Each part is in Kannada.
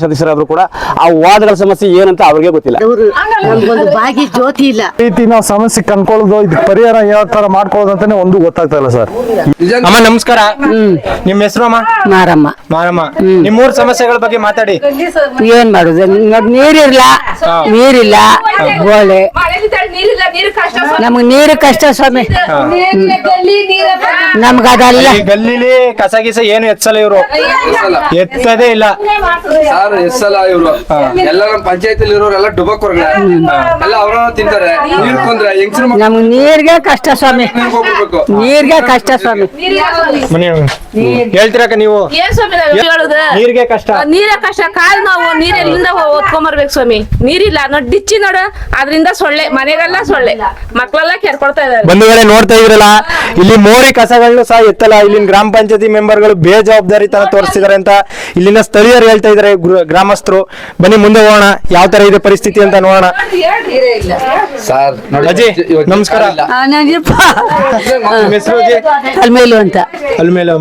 ಸದಸ್ಯರಾದ್ರೂ ಕೂಡ ಆ ವಾರ್ಡ್ಗಳ ಸಮಸ್ಯೆ ಏನಂತ ಅವ್ರಿಗೆ ಗೊತ್ತಿಲ್ಲ. ಭಾಗ್ಯ ಜ್ಯೋತಿ ಇಲ್ಲ ರೀತಿ ನಾವು ಸಮಸ್ಯೆ ಕಂಡ್ಕೊಳ್ಳೋದು ಇದಕ್ಕೆ ಪರಿಹಾರ ಯಾವ ತರ ಮಾಡ್ಕೊಳ್ಳೋದು ಅಂತಾನೆ ಒಂದು ಗೊತ್ತಾಗ್ತಾ ಇಲ್ಲ ಸರ್. ಅಮ್ಮ ನಮಸ್ಕಾರ, ನಿಮ್ಮ ಹೆಸರು ಅಮ್ಮ? ಮಾರಮ್ಮ. ಮಾರಮ್ಮ, ನಿಮ್ಮೂರ್ ಸಮಸ್ಯೆಗಳ ಬಗ್ಗೆ ಮಾತಾಡಿ. ಏನ್ ಮಾಡುದು, ನೀರಿಲ್ಲ, ನೀರಿಲ್ಲ, ಗೋಳೆ, ನಮ್ಗೆ ನೀರು ಕಷ್ಟ ಸ್ವಾಮಿ. ನಮ್ಗೆ ಅದಲ್ಲ. ಗಲ್ಲಿಲಿ ಕಸ ಗಿಸ ಏನು ಎತ್ತಲ್ಲ, ಇವರು ಎತ್ತದೇ ಇಲ್ಲ ಸರ್. ಎಷ್ಟಲ್ಲ ಇವ್ರು ಎಲ್ಲ ನಮ್ಮ ಪಂಚಾಯತ್ ಇರೋರೆಲ್ಲ ಡುಬಕ್ ಹೊರಗಡೆ ಎಲ್ಲ ಅವ್ರ ತಿಂತಾರೆ. ನೀರ್ ಕೊಂದ್ರೆ ಹೆಂಗ್ಸ್ರು ನಮ್ಗೆ ನೀರ್ಗೆ ಕಷ್ಟ ಸ್ವಾಮಿ, ಹೋಗ್ಬೇಕು. ನೀರ್ಗೆ ಕಷ್ಟ ಸ್ವಾಮಿ. ಹೇಳ್ತೀರಕ್ಕ ನೀವು? ನೀರ್ಗೆ ಕಷ್ಟ, ನೀರೇ ಕಷ್ಟ. ಕಾಲ್ ನಾವು ನೀರೆಲ್ಲಿಂದ ಹೊತ್ಕೊಂಬರ್ಬೇಕು ಸ್ವಾಮಿ. ನೀರಿಲ್ಲ ನೋಡಿ, ಡಿಚ್ಚಿ ನೋಡು, ಅದ್ರಿಂದ ಸೊಳ್ಳೆ, ಮನೆಗೆಲ್ಲ ಸೊಳ್ಳೆ, ಮಕ್ಕಳೆಲ್ಲ ಕೆರ್ಕೊಳ್ತಾ ಇದಾರೆ. ಬಂಧುಗಳೇ ನೋಡ್ತಾ ಇದ್ರಲ್ಲ, ಇಲ್ಲಿ ಮೋರಿ ಕಸಗಳನ್ನು ಸಹ ಎತ್ತಲ್ಲ. ಇಲ್ಲಿನ ಗ್ರಾಮ ಪಂಚಾಯತಿ ಮೆಂಬರ್ಗಳು ಬೇಜವಾಬ್ದಾರಿತನ ತೋರಿಸ್ತಿದ್ದಾರೆ ಅಂತ ಇಲ್ಲಿನ ಸ್ಥಳೀಯರು ಹೇಳ್ತಾ ಇದಾರೆ, ಗ್ರಾಮಸ್ಥರು. ಬನ್ನಿ ಮುಂದೆ ಹೋಗೋಣ, ಯಾವ ತರ ಇದೆ ಪರಿಸ್ಥಿತಿ ಅಂತ ನೋಡೋಣ. ಸರ್ ಅಜ್ಜಿ ನಮಸ್ಕಾರ, ನಿಮ್ಮ ಹೆಸರು ಅಜ್ಜಿ? ಅಲ್ಮೇಲು ಅಂತ. ಅಲ್ಮೇಲೆ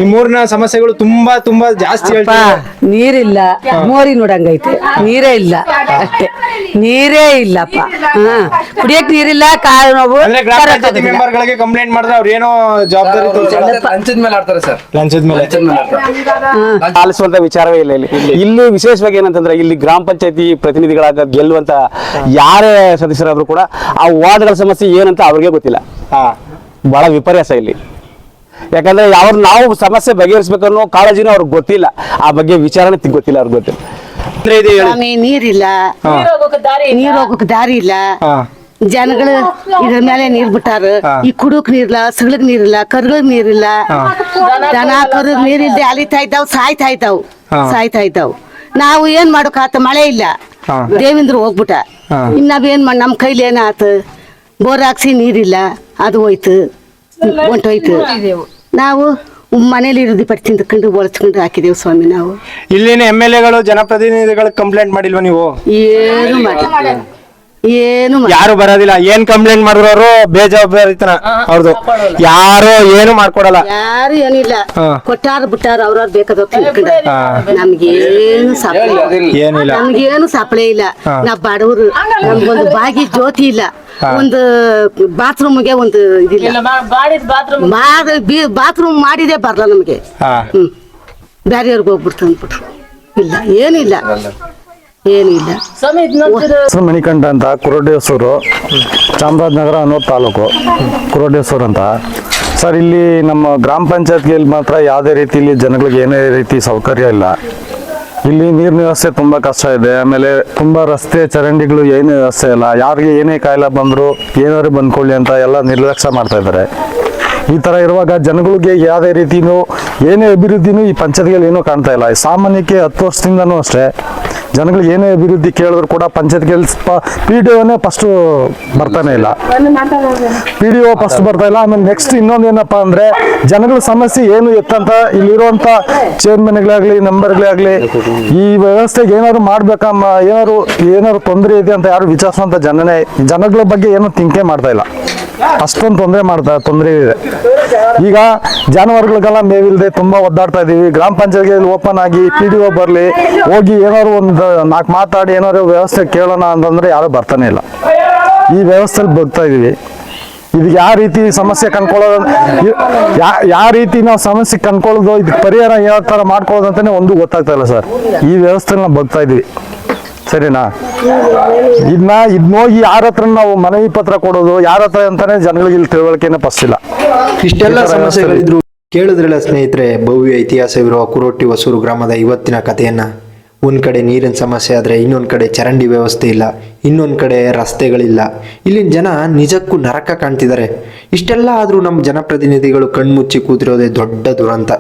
ನಿಮ್ಮೂರಿನ ಸಮಸ್ಯೆಗಳು ತುಂಬಾ ತುಂಬಾ ಜಾಸ್ತಿ ಹೇಳ್ತಾರೆ. ನೀರಿಲ್ಲ, ಮೋರಿ ನೋಡಂಗೈತೆ, ನೀರೇ ಇಲ್ಲ ಅಷ್ಟೇ, ನೀರೇ ಇಲ್ಲಪ್ಪ. ಕುಡಿಯಕ್ ನೀರಿಲ್ಲ, ಕಾಲು ನೋವು. ಅಂದ್ರೆ ಗ್ರಾಮ ಪಂಚಾಯತಿ ಮೆಂಬರ್ಗಳಿಗೆ ಕಂಪ್ಲೇಂಟ್ ಮಾಡಿದ್ರೆ ಅವ್ರು ಏನೋ ಜವಾಬ್ದಾರಿ ತೋರಿಸಲ್ಲ. ಲಂಚದ ಮೇಲೆ ಆಡ್ತಾರೆ ಸರ್, ಲಂಚದ ಮೇಲೆ ಆಲಿಸುವಂತ ವಿಚಾರವೇ ಇಲ್ಲ. ಇಲ್ಲಿ ವಿಶೇಷವಾಗಿ ಏನಂತಂದ್ರೆ, ಇಲ್ಲಿ ಗ್ರಾಮ ಪಂಚಾಯತಿ ಪ್ರತಿನಿಧಿಗಳಾಗ ಗೆಲ್ಲುವಂತ ಯಾರೇ ಸದಸ್ಯರಾದ್ರೂ ಕೂಡ ಆ ವಾರ್ಡ್ಗಳ ಸಮಸ್ಯೆ ಏನಂತ ಅವ್ರಿಗೆ ಗೊತ್ತಿಲ್ಲ. ಬಹಳ ವಿಪರ್ಯಾಸ ಇಲ್ಲಿ. ಯಾಕಂದ್ರೆ ನಾವು ಸಮಸ್ಯೆ ಬಗೆಹರಿಸಬೇಕನ್ನೋ ಕಾಳಜಿನೂ ಅವ್ರಿಗೆ ಗೊತ್ತಿಲ್ಲ, ಆ ಬಗ್ಗೆ ವಿಚಾರನೇ ಗೊತ್ತಿಲ್ಲ, ಅವ್ರಿಗೆ ಗೊತ್ತಿಲ್ಲ. ನೀರಿಲ್ಲ, ನೀರ್ ಹೋಗಕ್ ದಾರಿ ಇಲ್ಲ. ಜನಗಳು ಇದ್ರ ಮೇಲೆ ನೀರ್ ಬಿಟ್ಟಾರ. ಈ ಕುಡುಕ್ ನೀರಿಲ್ಲ, ಸಗಳಗ್ ನೀರಿಲ್ಲ, ಕರ್ಗಳಗ್ ನೀರಿಲ್ಲ. ದನ ಕರುಗ್ ನೀರಿಲ್ದೆ ಅಲಿತಾ ಇದ್ದಾವ್, ಸಾಯ್ತಾ ಇದ್ದಾವ್. ನಾವು ಏನ್ ಮಾಡೋಕ್ ಆತ? ಮಳೆ ಇಲ್ಲ, ದೇವೇಂದ್ರ ಹೋಗ್ಬಿಟ್ಟ. ಇನ್ ನಾವೇನ್ ಮಾಡಿ, ನಮ್ ಕೈಲಿ ಏನಾತ? ಬೋರ್ ಹಾಕ್ಸಿ ನೀರಿಲ್ಲ, ಅದು ಹೋಯ್ತು, ಹೊಂಟೋಯ್ತು. ನಾವು ಮನೇಲಿ ಇರೋದು ಪಟ್ಟಿ ತಿಂದ್ಕೊಂಡು ಬಳಸ್ಕೊಂಡು ಹಾಕಿದೇವು ಸ್ವಾಮಿ. ನಾವು ಇಲ್ಲಿನ MLA ಗಳು ಜನಪ್ರತಿನಿಧಿಗಳು ಕಂಪ್ಲೇಂಟ್ ಮಾಡಿಲ್ವಾ ನೀವು? ಏನು ಮಾಡಿ, ಯಾರು ಬರೋದಿಲ್ಲ. ಏನ್ ಕಂಪ್ಲೇಂಟ್ ಮಾಡಿದ್ರು ಅವರು ಬೇಜವಾಬ್ದಾರಿತನ ಅವ್ರದ್ದು. ಯಾರು ಏನು ಮಾಡ್ಕೊಡಲ್ಲ, ಯಾರು ಏನಿಲ್ಲ. ಕೊಟ್ಟಾರ ಬಿಟ್ಟಾರ, ಅವ್ರವ್ರು ಬೇಕಾದ ನಮ್ಗೇನು ಏನಿಲ್ಲ, ನಮ್ಗೇನು ಸಪ್ಲೈ ಇಲ್ಲ. ನಾವ್ ಬಡವರು, ನಮ್ಗೊಂದು ಭಾಗ್ಯ ಜ್ಯೋತಿ ಇಲ್ಲ. ಒಂದು ಬಾತ್ರೂಮ್ಗೆ ಒಂದು ಇದಿಲ್ಲ, ಬಾತ್ರೂಮ್ ಮಾಡಿದೆ ಬರಲ್ಲ ನಮ್ಗೆ. ಬ್ಯಾರಿಯರ್ಗೆ ಹೋಗ್ಬಿಡ್ತು ಅಂದ್ಬಿಟ್ರು. ಇಲ್ಲ, ಏನಿಲ್ಲ, ಏನಿಲ್ಲ. ಮಣಿಕಂಠ ಅಂತ, ಕುರುಡೇಶ್ವರು, ಚಾಮರಾಜನಗರ ಅನ್ನೋ ತಾಲೂಕು, ಕುರುಡೇಶ್ವರ ಅಂತ ಸರ್. ಇಲ್ಲಿ ನಮ್ಮ ಗ್ರಾಮ ಪಂಚಾಯತ್ಗೆ ಮಾತ್ರ ಯಾವುದೇ ರೀತಿ ಇಲ್ಲಿ ಜನಗಳಿಗೆ ಏನೇ ರೀತಿ ಸೌಕರ್ಯ ಇಲ್ಲ. ಇಲ್ಲಿ ನೀರಿನ ವ್ಯವಸ್ಥೆ ತುಂಬ ಕಷ್ಟ ಇದೆ. ಆಮೇಲೆ ತುಂಬ ರಸ್ತೆ ಚರಂಡಿಗಳು ಏನು ವ್ಯವಸ್ಥೆ ಇಲ್ಲ. ಯಾರಿಗೆ ಏನೇ ಕಾಯಿಲೆ ಬಂದರೂ ಏನಾದ್ರು ಬಂದ್ಕೊಳ್ಳಿ ಅಂತ ಎಲ್ಲ ನಿರ್ಲಕ್ಷ್ಯ ಮಾಡ್ತಾ ಇದ್ದಾರೆ. ಈ ಥರ ಇರುವಾಗ ಜನಗಳಿಗೆ ಯಾವುದೇ ರೀತಿಯೂ ಏನೇ ಅಭಿವೃದ್ಧಿನೂ ಈ ಪಂಚಾಯತ್ಗಳಲ್ಲಿ ಏನೂ ಕಾಣ್ತಾ ಇಲ್ಲ. ಸಾಮಾನ್ಯಕ್ಕೆ 10 ವರ್ಷದಿಂದನೂ ಅಷ್ಟೇ ಜನಗಳಿಗೆ ಏನೇ ಅಭಿವೃದ್ಧಿ ಕೇಳಿದ್ರು ಕೂಡ ಪಂಚಾಯತ್ಗೆ PDOನೇ ಫಸ್ಟು ಬರ್ತಾನೆ ಇಲ್ಲ. PDO ಫಸ್ಟ್ ಬರ್ತಾ ಇಲ್ಲ. ಆಮೇಲೆ ನೆಕ್ಸ್ಟ್ ಇನ್ನೊಂದು ಏನಪ್ಪ ಅಂದರೆ, ಜನಗಳ ಸಮಸ್ಯೆ ಏನು ಎತ್ತಂತ ಇಲ್ಲಿರುವಂಥ ಚೇರ್ಮನ್ಗಳಾಗಲಿ ಮೆಂಬರ್ಗಳಾಗಲಿ ಈ ವ್ಯವಸ್ಥೆಗೆ ಏನಾದ್ರು ಮಾಡ್ಬೇಕಮ್ಮ, ಏನಾದ್ರು ತೊಂದರೆ ಇದೆ ಅಂತ ಯಾರು ವಿಚಾರಿಸುವಂಥ ಜನಗಳ ಬಗ್ಗೆ ಏನೂ ಥಿಂಕೇ ಮಾಡ್ತಾ ಇಲ್ಲ. ಅಷ್ಟೊಂದು ತೊಂದರೆ ಇದೆ. ಈಗ ಜಾನುವಾರುಗಳಿಗೆಲ್ಲ ಮೇವಿಲ್ಲದೆ ತುಂಬ ಒದ್ದಾಡ್ತಾ ಇದೀವಿ. ಗ್ರಾಮ ಪಂಚಾಯತ್ಗೆ ಓಪನ್ ಆಗಿ PDO ಬರಲಿ, ಹೋಗಿ ಏನಾದ್ರು ಒಂದು 4 ಮಾತಾಡಿ ಏನಾದ್ರು ವ್ಯವಸ್ಥೆ ಕೇಳೋಣ ಅಂತಂದ್ರೆ ಯಾರು ಬರ್ತಾನೆ ಇಲ್ಲ. ಈ ವ್ಯವಸ್ಥೆಯಲ್ಲಿ ಬದುಕ್ತಾ ಇದೀವಿ. ಇದಕ್ಕೆ ಯಾವ ರೀತಿ ಸಮಸ್ಯೆ ಕಂಡ್ಕೊಳ್ಳೋದು, ಯಾವ ರೀತಿ ನಾವು ಸಮಸ್ಯೆ ಕಂಡ್ಕೊಳ್ಳೋದು, ಇದಕ್ಕೆ ಪರಿಹಾರ ಯಾವ ತರ ಮಾಡ್ಕೊಳ್ಳೋದು ಅಂತಾನೆ ಒಂದು ಗೊತ್ತಾಗ್ತಾ ಇಲ್ಲ ಸರ್. ಈ ವ್ಯವಸ್ಥೆಯಲ್ಲಿ ನಾವು ಬದುಕ್ತಾ ಇದೀವಿ, ಸರಿನಾ? ಹೋಗಿ ಯಾರ ಹತ್ರ ನಾವು ಮನವಿ ಪತ್ರ ಕೊಡೋದು, ಯಾರ ಹತ್ರ ಅಂತಾನೆ ಜನಗಳಿಗೆ ಇಲ್ಲಿ ತಿಳುವಳಿಕೆನೇ ಫಸ್ಟ್ ಇಲ್ಲ. ಇಷ್ಟೆಲ್ಲ ಸಮಸ್ಯೆಗಳಿದ್ರು ಕೇಳಿದ್ರಲ್ಲ ಸ್ನೇಹಿತರೆ, ಭವ್ಯ ಇತಿಹಾಸವಿರುವ ಕುರೋಟಿ ಹೊಸೂರು ಗ್ರಾಮದ ಇವತ್ತಿನ ಕಥೆಯನ್ನ. ಒಂದ್ ಕಡೆ ನೀರಿನ ಸಮಸ್ಯೆ ಆದ್ರೆ ಇನ್ನೊಂದ್ ಕಡೆ ಚರಂಡಿ ವ್ಯವಸ್ಥೆ ಇಲ್ಲ, ಇನ್ನೊಂದ್ ಕಡೆ ರಸ್ತೆಗಳಿಲ್ಲ. ಇಲ್ಲಿನ ಜನ ನಿಜಕ್ಕೂ ನರಕ ಕಾಣ್ತಿದ್ದಾರೆ. ಇಷ್ಟೆಲ್ಲ ಆದ್ರೂ ನಮ್ಮ ಜನಪ್ರತಿನಿಧಿಗಳು ಕಣ್ಮುಚ್ಚಿ ಕೂತಿರೋದೇ ದೊಡ್ಡ ದುರಂತ.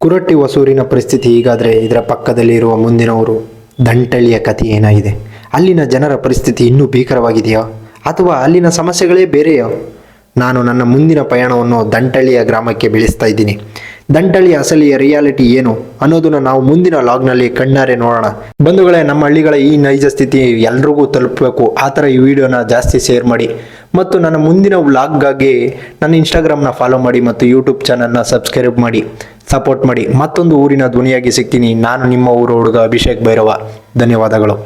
ಕುರೋಟಿ ಹೊಸೂರಿನ ಪರಿಸ್ಥಿತಿ ಹೀಗಾದ್ರೆ ಇದರ ಪಕ್ಕದಲ್ಲಿ ಇರುವ ಮುಂದಿನವರು ದಂಟಳ್ಳಿಯ ಕಥೆ ಏನಾಗಿದೆ? ಅಲ್ಲಿನ ಜನರ ಪರಿಸ್ಥಿತಿ ಇನ್ನೂ ಭೀಕರವಾಗಿದೆಯೋ ಅಥವಾ ಅಲ್ಲಿನ ಸಮಸ್ಯೆಗಳೇ ಬೇರೆಯೋ? ನಾನು ನನ್ನ ಮುಂದಿನ ಪಯಣವನ್ನು ದಂಟಳ್ಳಿಯ ಗ್ರಾಮಕ್ಕೆ ಬೆಳೆಸ್ತಾ ಇದ್ದೀನಿ. ದಂಟಳ್ಳಿಯ ಅಸಲಿಯ ರಿಯಾಲಿಟಿ ಏನು ಅನ್ನೋದನ್ನ ನಾವು ಮುಂದಿನ ಲಾಗ್ನಲ್ಲಿ ಕಣ್ಣಾರೆ ನೋಡೋಣ. ಬಂಧುಗಳೇ, ನಮ್ಮ ಹಳ್ಳಿಗಳ ಈ ನೈಜ ಸ್ಥಿತಿ ಎಲ್ರಿಗೂ ತಲುಪಬೇಕು. ಆ ಥರ ಈ ವಿಡಿಯೋನ ಜಾಸ್ತಿ ಶೇರ್ ಮಾಡಿ. ಮತ್ತು ನನ್ನ ಮುಂದಿನ ವ್ಲಾಗ್ಗಾಗಿ ನನ್ನ ಇನ್ಸ್ಟಾಗ್ರಾಮ್ನ ಫಾಲೋ ಮಾಡಿ ಮತ್ತು ಯೂಟ್ಯೂಬ್ ಚಾನಲ್ನ ಸಬ್ಸ್ಕ್ರೈಬ್ ಮಾಡಿ ಸಪೋರ್ಟ್ ಮಾಡಿ. ಮತ್ತೊಂದು ಊರಿನ ಧ್ವನಿಯಾಗಿ ಸಿಗ್ತೀನಿ. ನಾನು ನಿಮ್ಮ ಊರ ಹುಡುಗ ಅಭಿಷೇಕ್ ಭೈರವ. ಧನ್ಯವಾದಗಳು.